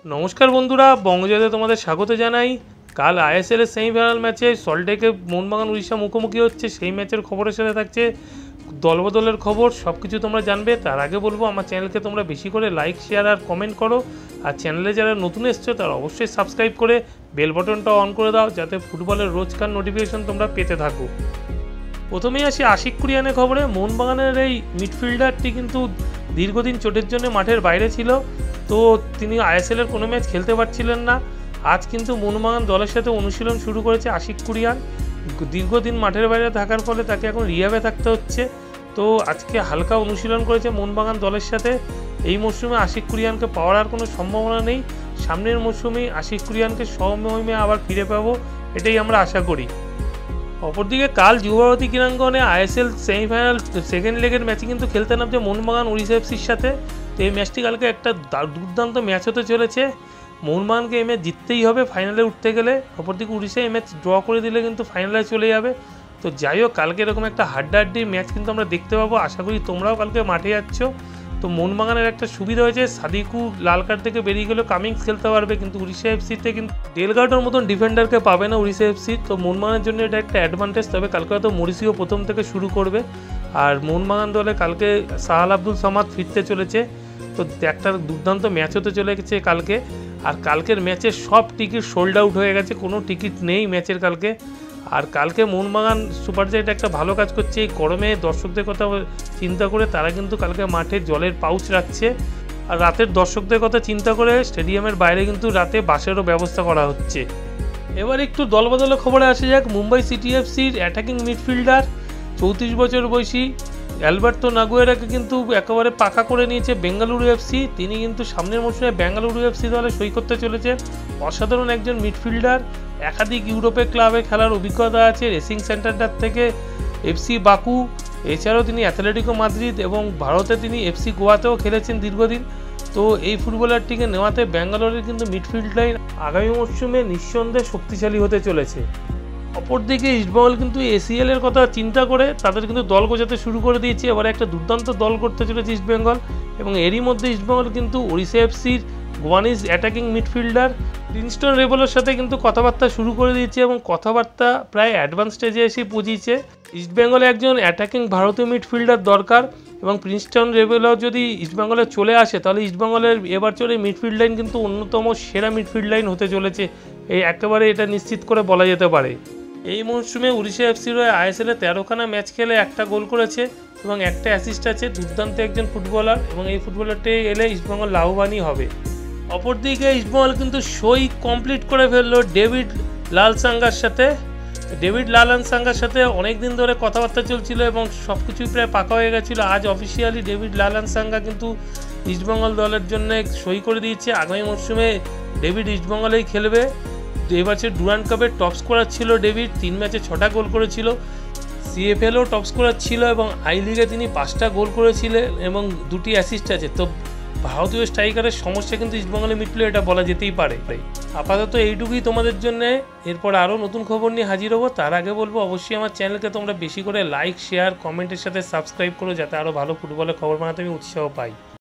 নমস্কার বন্ধুরা, বঙ্গজয়তে তোমাদের স্বাগত জানাই। কাল আইএসএল এর সেমিফাইনাল ম্যাচে সল্টলেকে মোহনবাগান উড়িষ্যা মুখোমুখি হচ্ছে। সেই ম্যাচের খবরের সাথে থাকছে দলবদলের খবর, সব কিছু তোমরা জানবে। তার আগে বলবো আমার চ্যানেলকে তোমরা বেশি করে লাইক, শেয়ার আর কমেন্ট করো। আর চ্যানেলে যারা নতুন এসছো তারা অবশ্যই সাবস্ক্রাইব করে বেল বাটনটা অন করে দাও, যাতে ফুটবলের রোজকার নোটিফিকেশন তোমরা পেতে থাকো। প্রথমেই আসি আশিক কুরিয়ানের খবরে। মোহনবাগানের এই মিডফিল্ডারটি কিন্তু দীর্ঘদিন চোটের জন্য মাঠের বাইরে ছিল, তো তিনি আইএসএলের কোনো ম্যাচ খেলতে পারছিলেন না। আজ কিন্তু মোহনবাগান দলের সাথে অনুশীলন শুরু করেছে আশিক কুরিয়ান। দীর্ঘদিন মাঠের বাইরে থাকার ফলে তাকে এখন রিহাবে থাকতে হচ্ছে, তো আজকে হালকা অনুশীলন করেছে মোহনবাগান দলের সাথে। এই মরশুমে আশিক কুরিয়ানকে পাওয়ার আর কোনো সম্ভাবনা নেই। সামনের মরশুমেই আশিক কুরিয়ানকে সমমহিমে আবার ফিরে পাবো, এটাই আমরা আশা করি। অপরদিকে কাল যুবভারতী ক্রীড়াঙ্গনে আইএসএল সেমিফাইনাল সেকেন্ড লেগের ম্যাচে কিন্তু খেলতে নামছে মোহনবাগান উড়িষ্যা এফসির সাথে। তো এই ম্যাচটি কালকে একটা দুর্দান্ত ম্যাচ হতে চলেছে। মোহনবাগানকে এই ম্যাচ জিততেই হবে ফাইনালে উঠতে গেলে। অপরদিকে উড়িষ্যা এই ম্যাচ ড্র করে দিলে কিন্তু ফাইনালে চলে যাবে। তো যাই হোক, কালকে এরকম একটা হাড্ডাহাড্ডি ম্যাচ কিন্তু আমরা দেখতে পাবো। আশা করি তোমরাও কালকে মাঠে যাচ্ছ। তো মোহনবাগানের একটা সুবিধা হয়েছে, সাদিকু লাল কার্ড থেকে বেরিয়ে গেলেও কামিংস খেলতে পারবে, কিন্তু উড়িষ্যা এফসিতে কিন্তু ডেলগার্ডের মতন ডিফেন্ডারকে পাবে না উড়িষ্যা এফসি। তো মোহনবাগানের জন্য এটা একটা অ্যাডভান্টেজ। তবে কালকে হয়তো মরিসিও প্রথম থেকে শুরু করবে। আর মোহনবাগান দলে কালকে সাহাল আব্দুল সামাদ ফিরতে চলেছে। তো একটা দুর্দান্ত ম্যাচ হতে চলেছে কালকে। আর কালকের ম্যাচের সব টিকিট সোল্ড আউট হয়ে গেছে, কোনো টিকিট নেই ম্যাচের কালকে। আর কালকে মোহনবাগান সুপার জায়েন্ট একটা ভালো কাজ করছে, এই গরমে দর্শকদের কথা চিন্তা করে তারা কিন্তু কালকে মাঠে জলের পাউচ রাখছে। আর রাতের দর্শকদের কথা চিন্তা করে স্টেডিয়ামের বাইরে কিন্তু রাতে বাসেরও ব্যবস্থা করা হচ্ছে। এবার একটু দলবদলের খবরে আসা যাক। মুম্বাই সিটি এফসির অ্যাটাকিং মিডফিল্ডার 34 বছর বয়সী অ্যালবার্তো নাগুয়েরাকে কিন্তু একেবারে পাকা করে নিয়েছে বেঙ্গালুরু এফসি। তিনি কিন্তু সামনের মৌসুমে বেঙ্গালুরু এফসি দলে সই করতে চলেছেন। অসাধারণ একজন মিডফিল্ডার, একাধিক ইউরোপের ক্লাবে খেলার অভিজ্ঞতা আছে, রেসিং সেন্টারটার থেকে এফসি বাকু, এছাড়াও তিনি অ্যাথলেটিকো মাদ্রিদ এবং ভারতে তিনি এফসি গোয়াতেও খেলেছেন দীর্ঘদিন। তো এই ফুটবলারটিকে নেওয়াতে ব্যাঙ্গালোরের কিন্তু মিডফিল্ড লাইন আগামী মরশুমে নিঃসন্দেহে শক্তিশালী হতে চলেছে। অপরদিকে ইস্টবেঙ্গল কিন্তু এসিএল এর কথা চিন্তা করে তাদের কিন্তু দল গোছাতে শুরু করে দিয়েছে। এবারে একটা দুর্দান্ত দল করতে চলেছে ইস্টবেঙ্গল, এবং এরই মধ্যে ইস্টবেঙ্গল কিন্তু ওড়িশা এফসির গোয়ানিজ অ্যাটাকিং মিডফিল্ডার প্রিন্সটন রেবেলের সাথে কিন্তু কথাবার্তা শুরু করে দিয়েছে, এবং কথাবার্তা প্রায় অ্যাডভান্স স্টেজে এসে পৌঁছেছে। ইস্টবেঙ্গলে একজন অ্যাটাকিং ভারতীয় মিডফিল্ডার দরকার, এবং প্রিন্সটন রেবেলও যদি ইস্টবেঙ্গলে চলে আসে তাহলে ইস্টবেঙ্গলের এবার চলে মিডফিল্ড লাইন কিন্তু অন্যতম সেরা মিডফিল্ড লাইন হতে চলেছে, এই একেবারে এটা নিশ্চিত করে বলা যেতে পারে। এই মরশুমে উড়িষ্যা এফসির হয়ে আইএসএলে 13খানা ম্যাচ খেলে একটা গোল করেছে এবং একটা অ্যাসিস্ট আছে। দুর্দান্ত একজন ফুটবলার, এবং এই ফুটবলারটি এলে ইস্টবেঙ্গল লাভবানই হবে। অপরদিকে ইস্টবেঙ্গল কিন্তু সই কমপ্লিট করে ফেললো ডেভিড লালসাঙ্গার সাথে। ডেভিড লালসাঙ্গার সাথে অনেক দিন ধরে কথাবার্তা চলছিল এবং সব কিছুই প্রায় পাকা হয়ে গেছিলো। আজ অফিসিয়ালি ডেভিড লালসাঙ্গা কিন্তু ইস্টবেঙ্গল দলের জন্য সই করে দিয়েছে। আগামী মরশুমে ডেভিড ইস্টবেঙ্গলেই খেলবে। এবছর ডুরান্ড কাপের টপ স্কোরার ছিল ডেভিড, 3 ম্যাচে 6টা গোল করেছিল। সিএফএলও টপ স্কোরার ছিল, এবং আই লিগে তিনি 5টা গোল করেছিলেন এবং 2টি অ্যাসিস্ট আছে। তো ভারতীয় স্ট্রাইকারের সমস্যা কিন্তু ইস্টবেঙ্গলে মিটলো, এটা বলা যেতেই পারে। আপাতত এইটুকুই তোমাদের জন্য। এরপর আরও নতুন খবর নিয়ে হাজির হবো। তার আগে বলবো অবশ্যই আমার চ্যানেলকে তোমরা বেশি করে লাইক, শেয়ার, কমেন্টের সাথে সাবস্ক্রাইব করো, যাতে আরও ভালো ফুটবলের খবর বানাতে আমি উৎসাহ পাই।